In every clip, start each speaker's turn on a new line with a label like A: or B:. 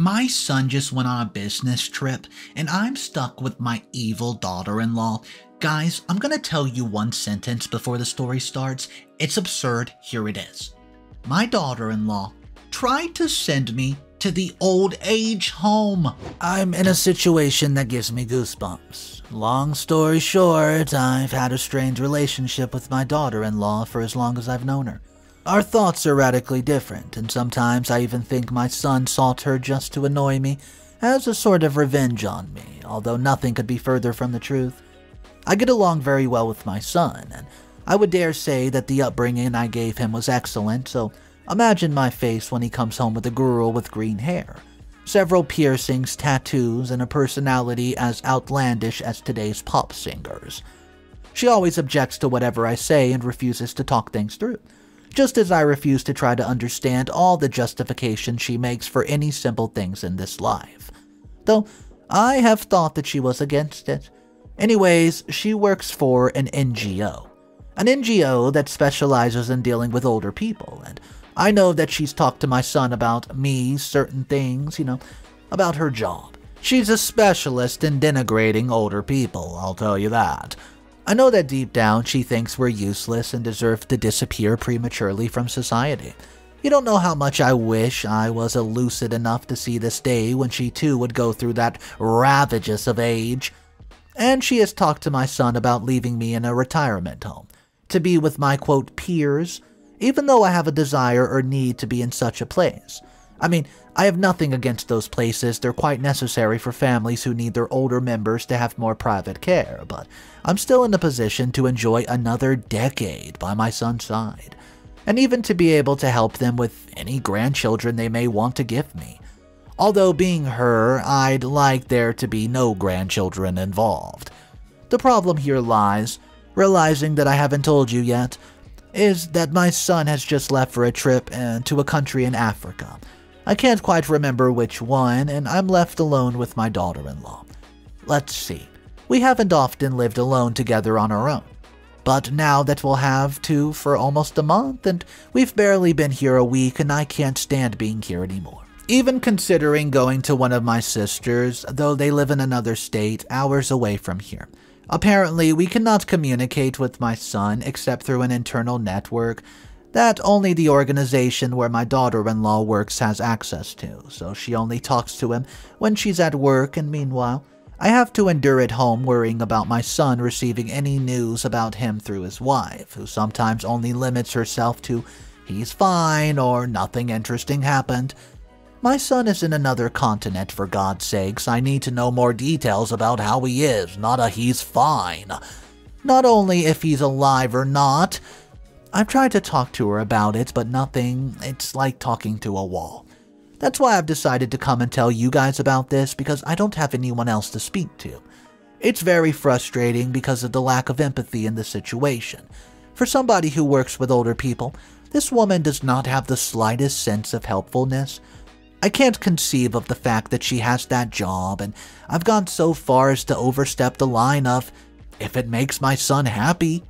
A: My son just went on a business trip, and I'm stuck with my evil daughter-in-law. Guys, I'm gonna tell you one sentence before the story starts. It's absurd. Here it is. My daughter-in-law tried to send me to the old age home.
B: I'm in a situation that gives me goosebumps. Long story short, I've had a strained relationship with my daughter-in-law for as long as I've known her. Our thoughts are radically different, and sometimes I even think my son sought her just to annoy me, as a sort of revenge on me, although nothing could be further from the truth. I get along very well with my son, and I would dare say that the upbringing I gave him was excellent, so imagine my face when he comes home with a girl with green hair, several piercings, tattoos, and a personality as outlandish as today's pop singers. She always objects to whatever I say and refuses to talk things through, just as I refuse to try to understand all the justification she makes for any simple things in this life. Though I have thought that she was against it. Anyways, she works for an NGO. An NGO that specializes in dealing with older people, and I know that she's talked to my son about me, certain things, about her job. She's a specialist in denigrating older people, I'll tell you that. I know that deep down she thinks we're useless and deserve to disappear prematurely from society. You don't know how much I wish I was lucid enough to see this day when she too would go through that ravages of age. And she has talked to my son about leaving me in a retirement home, to be with my, quote, peers, even though I have a desire or need to be in such a place. I mean, I have nothing against those places. They're quite necessary for families who need their older members to have more private care, but I'm still in a position to enjoy another decade by my son's side, and even to be able to help them with any grandchildren they may want to give me. Although being her, I'd like there to be no grandchildren involved. The problem here lies, realizing that I haven't told you yet, is that my son has just left for a trip to a country in Africa. I can't quite remember which one, and I'm left alone with my daughter-in-law. Let's see. We haven't often lived alone together on our own, but now that we'll have to for almost a month, and we've barely been here a week, and I can't stand being here anymore. Even considering going to one of my sisters, though they live in another state, hours away from here. Apparently, we cannot communicate with my son except through an internal network that only the organization where my daughter-in-law works has access to, so she only talks to him when she's at work, and meanwhile, I have to endure at home worrying about my son receiving any news about him through his wife, who sometimes only limits herself to, "He's fine," or "Nothing interesting happened." My son is in another continent, for God's sakes. I need to know more details about how he is, not a "he's fine." Not only if he's alive or not. I've tried to talk to her about it, but nothing. It's like talking to a wall. That's why I've decided to come and tell you guys about this, because I don't have anyone else to speak to. It's very frustrating because of the lack of empathy in the situation. For somebody who works with older people, this woman does not have the slightest sense of helpfulness. I can't conceive of the fact that she has that job, and I've gone so far as to overstep the line of, if it makes my son happy,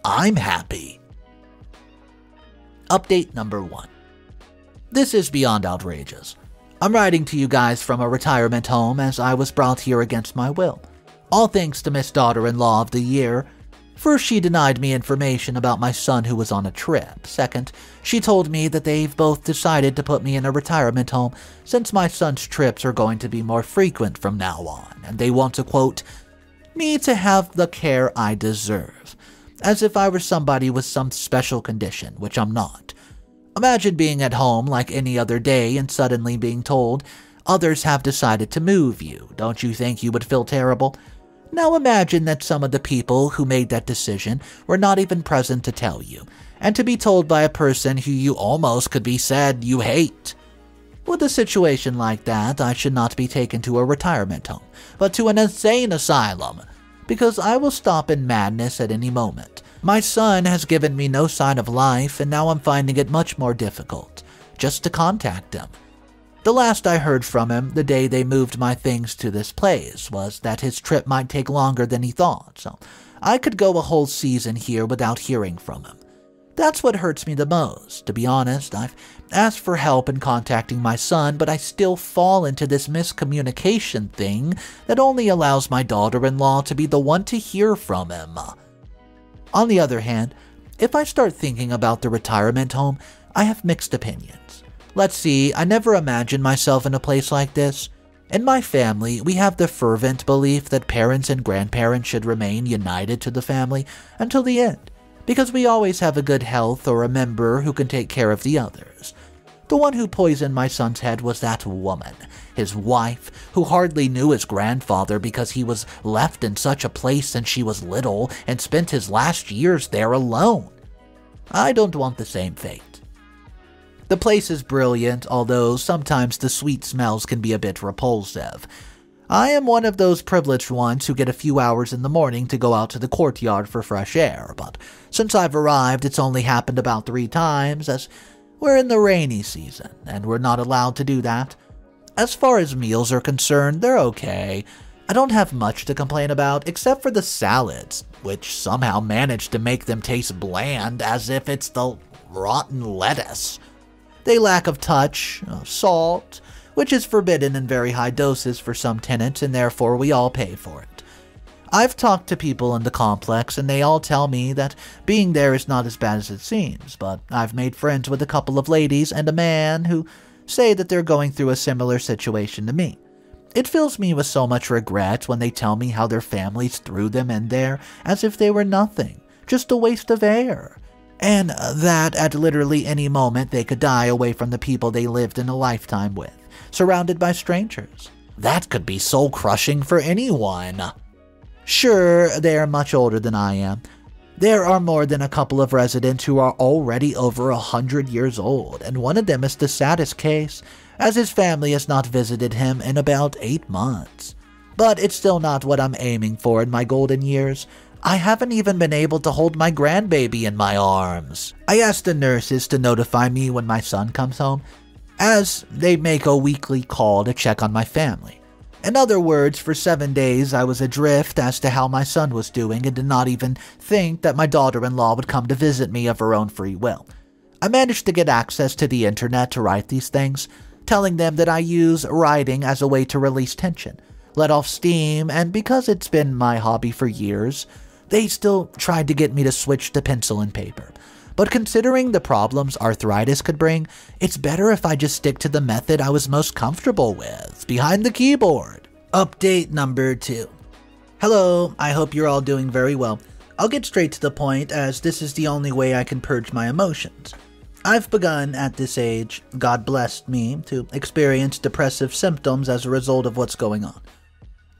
B: I'm happy. Update number 1. This is beyond outrageous. I'm writing to you guys from a retirement home as I was brought here against my will. All thanks to Miss Daughter-in-Law of the Year. First, she denied me information about my son who was on a trip. Second, she told me that they've both decided to put me in a retirement home since my son's trips are going to be more frequent from now on, and they want to, quote, me to have the care I deserve, as if I were somebody with some special condition, which I'm not. Imagine being at home like any other day and suddenly being told, others have decided to move you. Don't you think you would feel terrible? Now imagine that some of the people who made that decision were not even present to tell you, and to be told by a person who you almost could be said you hate. With a situation like that, I should not be taken to a retirement home, but to an insane asylum, because I will stop in madness at any moment. My son has given me no sign of life, and now I'm finding it much more difficult just to contact him. The last I heard from him, the day they moved my things to this place, was that his trip might take longer than he thought, so I could go a whole season here without hearing from him. That's what hurts me the most. To be honest, I've asked for help in contacting my son, but I still fall into this miscommunication thing that only allows my daughter-in-law to be the one to hear from him. On the other hand, if I start thinking about the retirement home, I have mixed opinions. Let's see, I never imagined myself in a place like this. In my family, we have the fervent belief that parents and grandparents should remain united to the family until the end, because we always have a good health or a member who can take care of the others. The one who poisoned my son's head was that woman, his wife, who hardly knew his grandfather because he was left in such a place since she was little and spent his last years there alone. I don't want the same fate. The place is brilliant, although sometimes the sweet smells can be a bit repulsive. I am one of those privileged ones who get a few hours in the morning to go out to the courtyard for fresh air, but since I've arrived, it's only happened about 3 times, as we're in the rainy season, and we're not allowed to do that. As far as meals are concerned, they're okay. I don't have much to complain about, except for the salads, which somehow manage to make them taste bland, as if it's the rotten lettuce. They lack of touch, salt, which is forbidden in very high doses for some tenants, and therefore we all pay for it. I've talked to people in the complex, and they all tell me that being there is not as bad as it seems, but I've made friends with a couple of ladies and a man who say that they're going through a similar situation to me. It fills me with so much regret when they tell me how their families threw them in there as if they were nothing, just a waste of air, and that at literally any moment they could die away from the people they lived in a lifetime with, surrounded by strangers. That could be soul-crushing for anyone. Sure, they are much older than I am. There are more than a couple of residents who are already over 100 years old, and one of them is the saddest case, as his family has not visited him in about 8 months. But it's still not what I'm aiming for in my golden years. I haven't even been able to hold my grandbaby in my arms. I asked the nurses to notify me when my son comes home, as they make a weekly call to check on my family. In other words, for 7 days I was adrift as to how my son was doing and did not even think that my daughter-in-law would come to visit me of her own free will. I managed to get access to the internet to write these things, telling them that I use writing as a way to release tension, let off steam, and because it's been my hobby for years, they still tried to get me to switch to pencil and paper. But considering the problems arthritis could bring, it's better if I just stick to the method I was most comfortable with, behind the keyboard. Update number 2. Hello, I hope you're all doing very well. I'll get straight to the point, as this is the only way I can purge my emotions. I've begun, at this age, God blessed me, to experience depressive symptoms as a result of what's going on.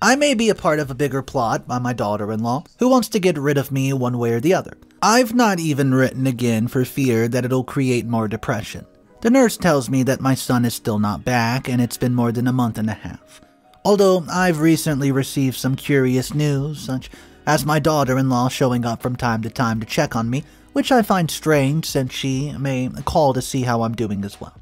B: I may be a part of a bigger plot by my daughter-in-law, who wants to get rid of me one way or the other. I've not even written again for fear that it'll create more depression. The nurse tells me that my son is still not back, and it's been more than a month and a half. Although I've recently received some curious news, such as my daughter-in-law showing up from time to check on me, which I find strange since she may call to see how I'm doing as well.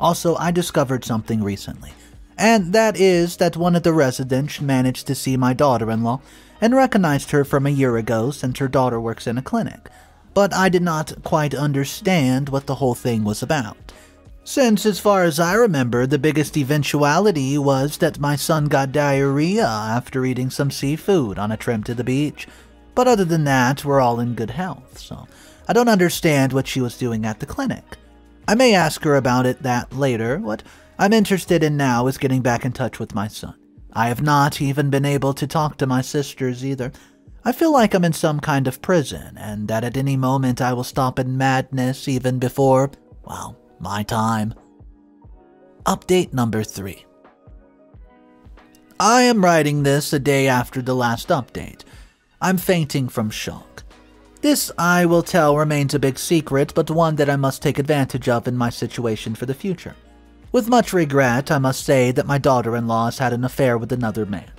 B: Also, I discovered something recently, and that is that one of the residents managed to see my daughter-in-law and recognized her from a year ago since her daughter works in a clinic, but I did not quite understand what the whole thing was about. Since, as far as I remember, the biggest eventuality was that my son got diarrhea after eating some seafood on a trip to the beach, but other than that, we're all in good health, so I don't understand what she was doing at the clinic. I may ask her about that later. What I'm interested in now is getting back in touch with my son. I have not even been able to talk to my sisters either. I feel like I'm in some kind of prison, and that at any moment I will stop in madness even before, well, my time. Update number 3. I am writing this a day after the last update. I'm fainting from shock. This, I will tell, remains a big secret, but one that I must take advantage of in my situation for the future. With much regret, I must say that my daughter-in-law has had an affair with another man.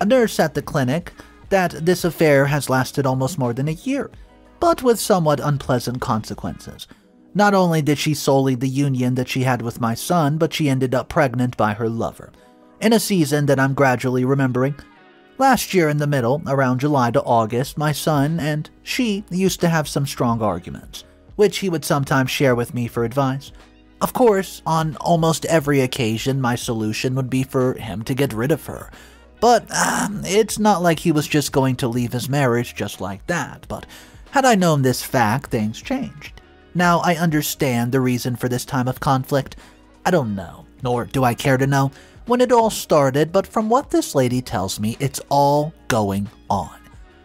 B: A nurse at the clinic, that this affair has lasted almost more than a year, but with somewhat unpleasant consequences. Not only did she sully the union that she had with my son, but she ended up pregnant by her lover. In a season that I'm gradually remembering. Last year in the middle, around July to August, my son and she used to have some strong arguments. which he would sometimes share with me for advice. Of course, on almost every occasion, my solution would be for him to get rid of her. But it's not like he was just going to leave his marriage just like that. But had I known this fact, things changed. Now I understand the reason for this time of conflict. I don't know, nor do I care to know when it all started, but from what this lady tells me, it's all going on.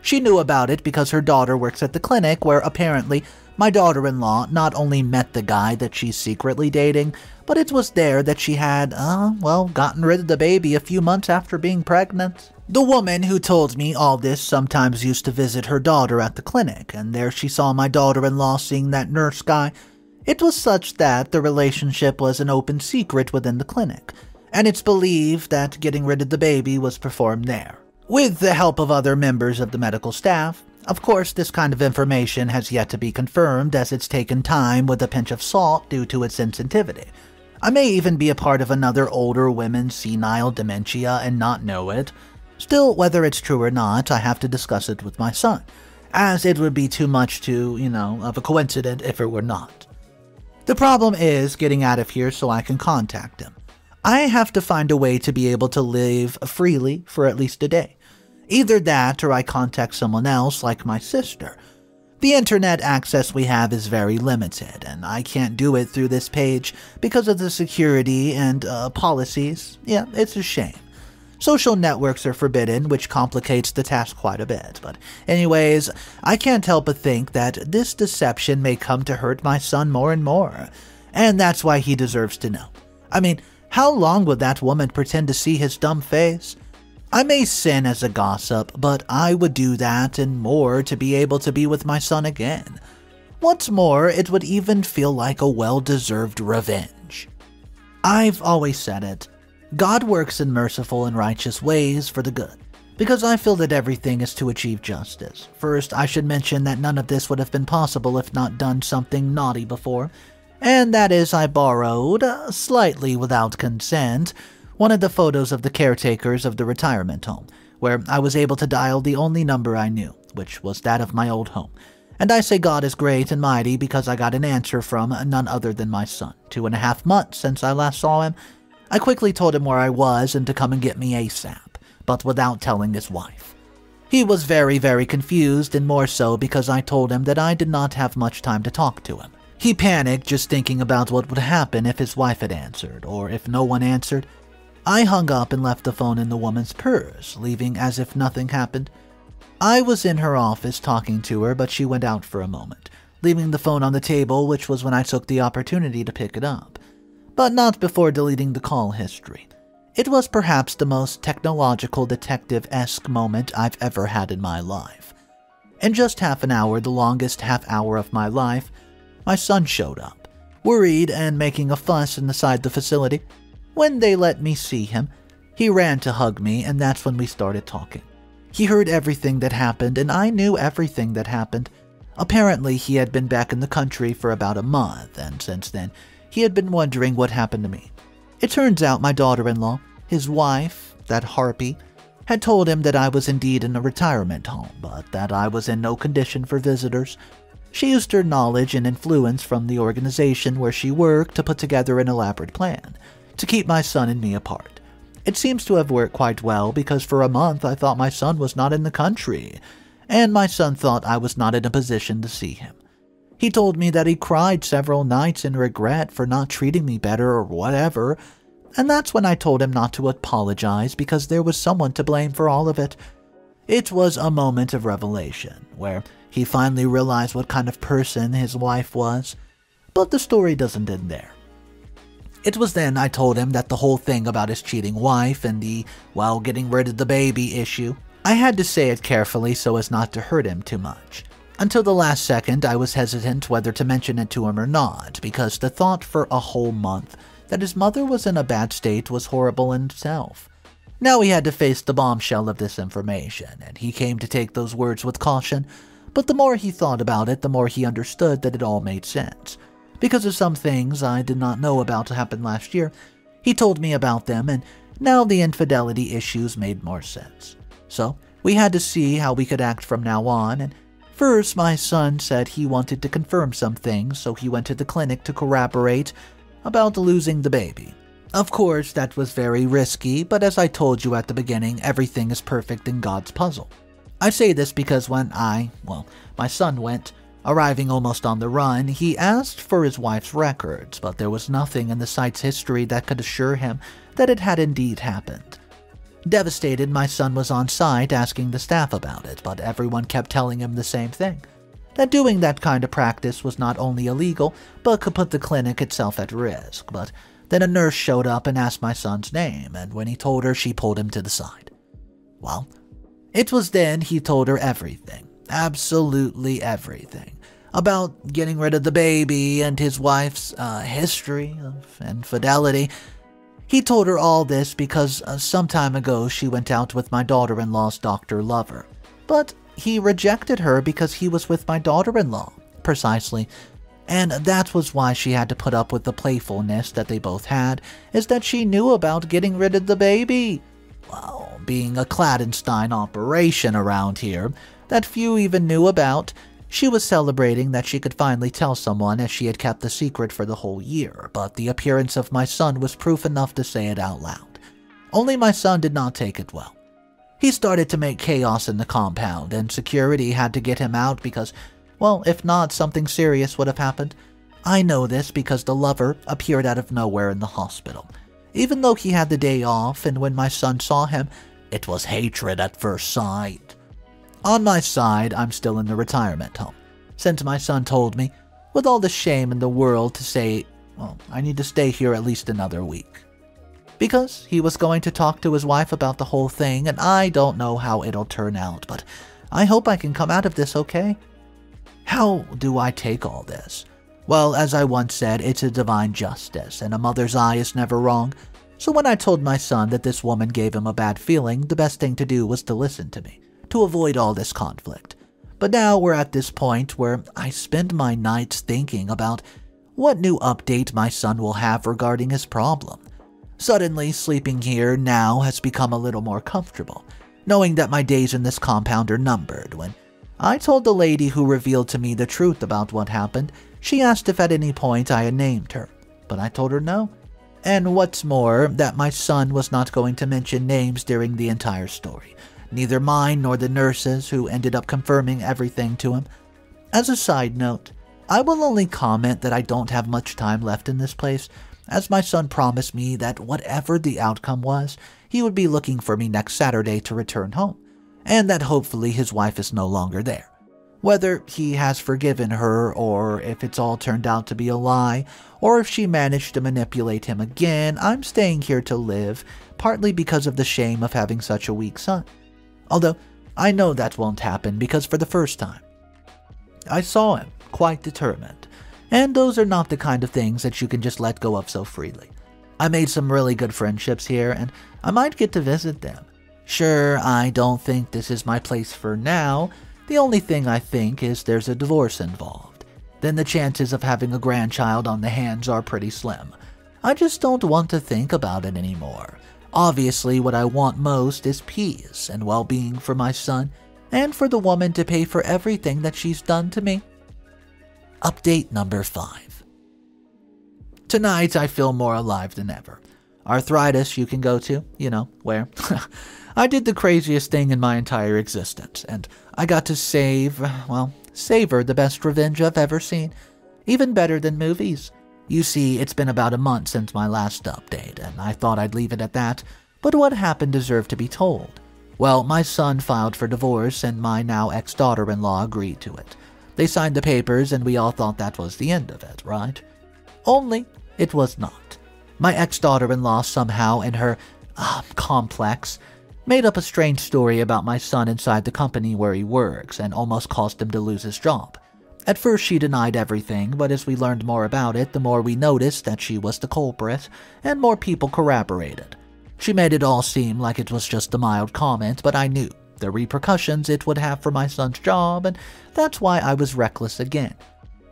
B: She knew about it because her daughter works at the clinic where apparently my daughter-in-law not only met the guy that she's secretly dating, but it was there that she had, gotten rid of the baby a few months after being pregnant. The woman who told me all this sometimes used to visit her daughter at the clinic, and there she saw my daughter-in-law seeing that nurse guy. It was such that the relationship was an open secret within the clinic, and it's believed that getting rid of the baby was performed there, with the help of other members of the medical staff. Of course, this kind of information has yet to be confirmed, as it's taken time with a pinch of salt due to its sensitivity. I may even be a part of another older women's senile dementia and not know it. Still, whether it's true or not, I have to discuss it with my son, as it would be too much of a coincidence if it were not. The problem is getting out of here so I can contact him. I have to find a way to be able to live freely for at least a day. Either that or I contact someone else like my sister. The internet access we have is very limited, and I can't do it through this page because of the security and policies. Yeah, it's a shame. Social networks are forbidden, which complicates the task quite a bit. But anyways, I can't help but think that this deception may come to hurt my son more and more, and that's why he deserves to know. I mean, how long would that woman pretend to see his dumb face? I may sin as a gossip, but I would do that and more to be able to be with my son again. What's more, it would even feel like a well-deserved revenge. I've always said it. God works in merciful and righteous ways for the good, because I feel that everything is to achieve justice. First, I should mention that none of this would have been possible if not done something naughty before, and that is I borrowed, slightly without consent, one of the photos of the caretakers of the retirement home, where I was able to dial the only number I knew, which was that of my old home. And I say God is great and mighty because I got an answer from none other than my son. 2.5 months since I last saw him. I quickly told him where I was and to come and get me ASAP, but without telling his wife. He was very, very confused, and more so because I told him that I did not have much time to talk to him. He panicked just thinking about what would happen if his wife had answered, or if no one answered. I hung up and left the phone in the woman's purse, leaving as if nothing happened. I was in her office talking to her, but she went out for a moment, leaving the phone on the table, which was when I took the opportunity to pick it up, but not before deleting the call history. It was perhaps the most technological detective-esque moment I've ever had in my life. In just half an hour, the longest half hour of my life, my son showed up, worried and making a fuss inside the facility. When they let me see him, he ran to hug me, and that's when we started talking. He heard everything that happened, and I knew everything that happened. Apparently, he had been back in the country for about a month, and since then, he had been wondering what happened to me. It turns out my daughter-in-law, his wife, that harpy, had told him that I was indeed in a retirement home, but that I was in no condition for visitors. She used her knowledge and influence from the organization where she worked to put together an elaborate plan to keep my son and me apart. It seems to have worked quite well because for a month I thought my son was not in the country, and my son thought I was not in a position to see him. He told me that he cried several nights in regret for not treating me better or whatever, and that's when I told him not to apologize because there was someone to blame for all of it. It was a moment of revelation, where he finally realized what kind of person his wife was, but the story doesn't end there. It was then I told him that the whole thing about his cheating wife and the, getting rid of the baby issue, I had to say it carefully so as not to hurt him too much. Until the last second, I was hesitant whether to mention it to him or not, because the thought for a whole month that his mother was in a bad state was horrible in itself. Now he had to face the bombshell of this information, and he came to take those words with caution, but the more he thought about it, the more he understood that it all made sense. Because of some things I did not know about to happen last year, he told me about them, and now the infidelity issues made more sense. So, we had to see how we could act from now on, and First, my son said he wanted to confirm some things, so he went to the clinic to corroborate about losing the baby. Of course, that was very risky, but as I told you at the beginning, everything is perfect in God's puzzle. I say this because when my son went, arriving almost on the run, he asked for his wife's records, but there was nothing in the site's history that could assure him that it had indeed happened. Devastated, my son was on site asking the staff about it, but everyone kept telling him the same thing, that doing that kind of practice was not only illegal, but could put the clinic itself at risk. But then a nurse showed up and asked my son's name, and when he told her, she pulled him to the side. Well, it was then he told her everything, absolutely everything, about getting rid of the baby and his wife's history of infidelity. He told her all this because some time ago she went out with my daughter-in-law's doctor lover. But he rejected her because he was with my daughter-in-law, precisely. And that was why she had to put up with the playfulness that they both had, is that she knew about getting rid of the baby. Well, being a clandestine operation around here that few even knew about, she was celebrating that she could finally tell someone, as she had kept the secret for the whole year, but the appearance of my son was proof enough to say it out loud. Only my son did not take it well. He started to make chaos in the compound, and security had to get him out because, well, if not, something serious would have happened. I know this because the lover appeared out of nowhere in the hospital, even though he had the day off, and when my son saw him, it was hatred at first sight. On my side, I'm still in the retirement home, since my son told me, with all the shame in the world, to say, well, I need to stay here at least another week. Because he was going to talk to his wife about the whole thing, and I don't know how it'll turn out, but I hope I can come out of this okay. How do I take all this? Well, as I once said, it's a divine justice, and a mother's eye is never wrong. So when I told my son that this woman gave him a bad feeling, the best thing to do was to listen to me, to avoid all this conflict. But now we're at this point where I spend my nights thinking about what new update my son will have regarding his problem. Suddenly, sleeping here now has become a little more comfortable, knowing that my days in this compound are numbered. When I told the lady who revealed to me the truth about what happened, she asked if at any point I had named her, but I told her no. And what's more, that my son was not going to mention names during the entire story. Neither mine nor the nurses, who ended up confirming everything to him. As a side note, I will only comment that I don't have much time left in this place, as my son promised me that whatever the outcome was, he would be looking for me next Saturday to return home, and that hopefully his wife is no longer there. Whether he has forgiven her, or if it's all turned out to be a lie, or if she managed to manipulate him again, I'm staying here to live, partly because of the shame of having such a weak son. Although, I know that won't happen because for the first time, I saw him quite determined, and those are not the kind of things that you can just let go of so freely. I made some really good friendships here, and I might get to visit them. Sure, I don't think this is my place for now. The only thing I think is there's a divorce involved. Then the chances of having a grandchild on the hands are pretty slim. I just don't want to think about it anymore. Obviously, what I want most is peace and well-being for my son, and for the woman to pay for everything that she's done to me. Update number 5. Tonight, I feel more alive than ever. Arthritis you can go to, where. I did the craziest thing in my entire existence, and I got to savor the best revenge I've ever seen. Even better than movies. You see, it's been about a month since my last update, and I thought I'd leave it at that, but what happened deserved to be told. Well, my son filed for divorce, and my now ex-daughter-in-law agreed to it. They signed the papers, and we all thought that was the end of it, right? Only, it was not. My ex-daughter-in-law somehow, in her complex, made up a strange story about my son inside the company where he works, and almost caused him to lose his job. At first she denied everything, but as we learned more about it, the more we noticed that she was the culprit, and more people corroborated. She made it all seem like it was just a mild comment, but I knew the repercussions it would have for my son's job, and that's why I was reckless again.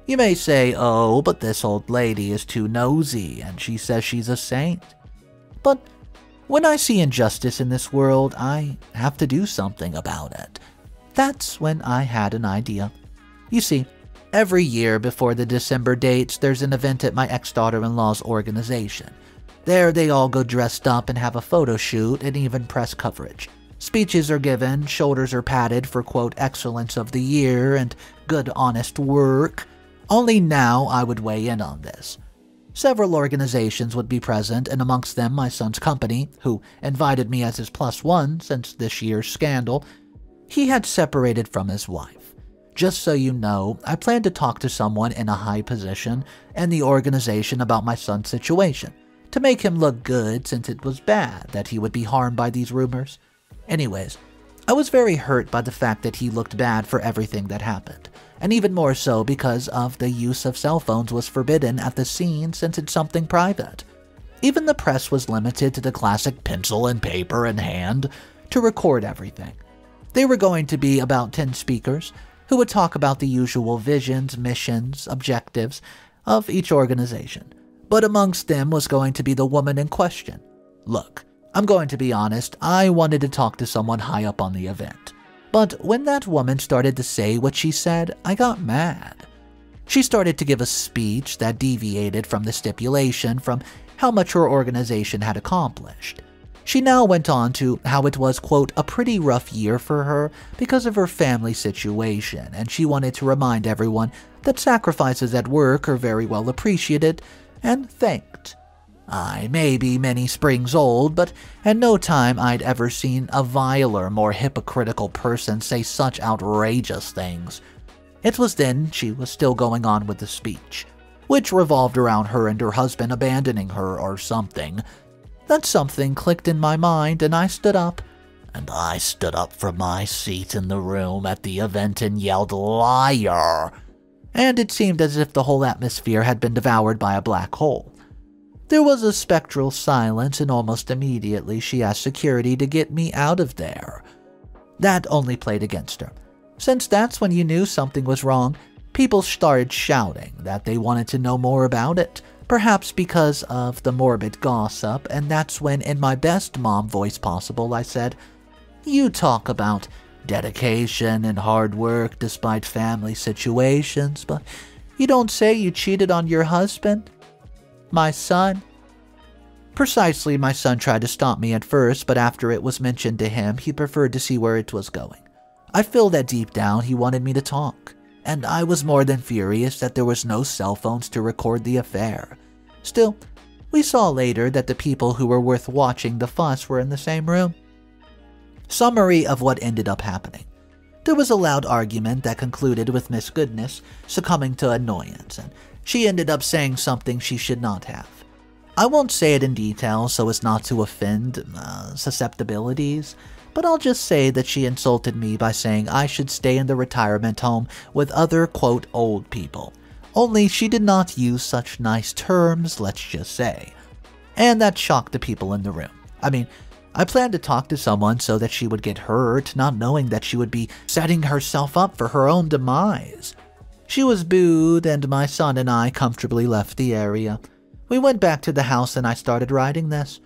B: You may say, oh, but this old lady is too nosy, and she says she's a saint. But when I see injustice in this world, I have to do something about it. That's when I had an idea. You see, every year before the December dates, there's an event at my ex-daughter-in-law's organization. There they all go dressed up and have a photo shoot and even press coverage. Speeches are given, shoulders are patted for quote excellence of the year and good honest work. Only now I would weigh in on this. Several organizations would be present, and amongst them my son's company, who invited me as his plus one since this year's scandal. He had separated from his wife. Just so you know, I plan to talk to someone in a high position in the organization about my son's situation, to make him look good since it was bad that he would be harmed by these rumors. Anyways, I was very hurt by the fact that he looked bad for everything that happened, and even more so because of the use of cell phones was forbidden at the scene since it's something private. Even the press was limited to the classic pencil and paper in hand to record everything. There were going to be about 10 speakers who would talk about the usual visions, missions, objectives of each organization. But amongst them was going to be the woman in question. Look, I'm going to be honest, I wanted to talk to someone high up on the event. But when that woman started to say what she said, I got mad. She started to give a speech that deviated from the stipulation from how much her organization had accomplished. She now went on to how it was, quote, a pretty rough year for her because of her family situation, and she wanted to remind everyone that sacrifices at work are very well appreciated and thanked. I may be many springs old, but in no time I'd ever seen a viler, more hypocritical person say such outrageous things. It was then she was still going on with the speech, which revolved around her and her husband abandoning her or something. That something clicked in my mind, and I stood up. And I stood up from my seat in the room at the event and yelled, "Liar!" And it seemed as if the whole atmosphere had been devoured by a black hole. There was a spectral silence, and almost immediately she asked security to get me out of there. That only played against her. Since that's when you knew something was wrong, people started shouting that they wanted to know more about it, perhaps because of the morbid gossip, and that's when, in my best mom voice possible, I said, "You talk about dedication and hard work despite family situations, but you don't say you cheated on your husband? My son?" Precisely, my son tried to stop me at first, but after it was mentioned to him, he preferred to see where it was going. I feel that deep down he wanted me to talk, and I was more than furious that there was no cell phones to record the affair. Still, we saw later that the people who were worth watching the fuss were in the same room. Summary of what ended up happening. There was a loud argument that concluded with Miss Goodness succumbing to annoyance, and she ended up saying something she should not have. I won't say it in detail so as not to offend susceptibilities, but I'll just say that she insulted me by saying I should stay in the retirement home with other, quote, old people. Only she did not use such nice terms, let's just say. And that shocked the people in the room. I mean, I planned to talk to someone so that she would get hurt, not knowing that she would be setting herself up for her own demise. She was booed, and my son and I comfortably left the area. We went back to the house and I started writing this.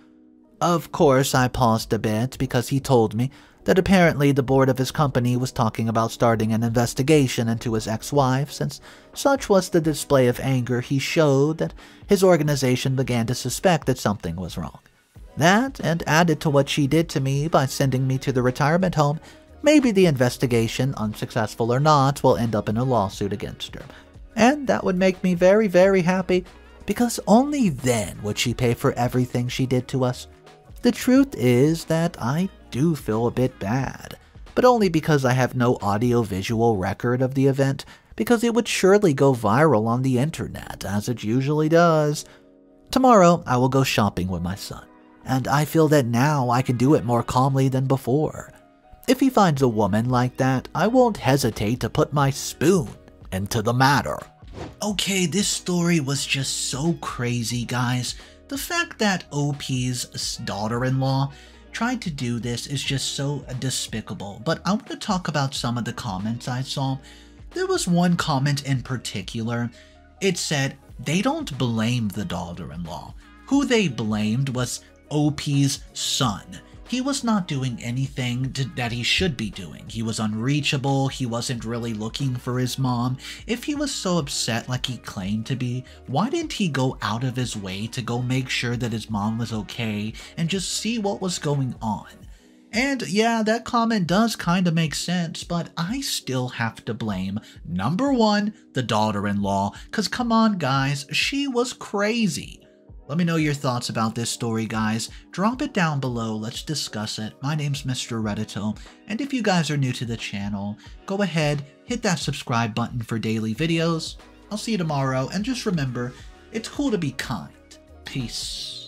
B: Of course, I paused a bit because he told me that apparently the board of his company was talking about starting an investigation into his ex-wife, since such was the display of anger he showed that his organization began to suspect that something was wrong. That, and added to what she did to me by sending me to the retirement home, maybe the investigation, unsuccessful or not, will end up in a lawsuit against her. And that would make me very, very happy, because only then would she pay for everything she did to us. The truth is that I do feel a bit bad, but only because I have no audio-visual record of the event, because it would surely go viral on the internet, as it usually does. Tomorrow, I will go shopping with my son, and I feel that now I can do it more calmly than before. If he finds a woman like that, I won't hesitate to put my spoon into the matter.
A: Okay, this story was just so crazy, guys. The fact that OP's daughter-in-law tried to do this is just so despicable. But I want to talk about some of the comments I saw. There was one comment in particular. It said, they don't blame the daughter-in-law. Who they blamed was OP's son. He was not doing anything that he should be doing. He was unreachable, he wasn't really looking for his mom. If he was so upset like he claimed to be, why didn't he go out of his way to go make sure that his mom was okay and just see what was going on? And yeah, that comment does kinda make sense, but I still have to blame, number one, the daughter-in-law, cause come on guys, she was crazy. Let me know your thoughts about this story, guys. Drop it down below, let's discuss it. My name's Mr. Reddito, and if you guys are new to the channel, go ahead, hit that subscribe button for daily videos. I'll see you tomorrow, and just remember, it's cool to be kind. Peace.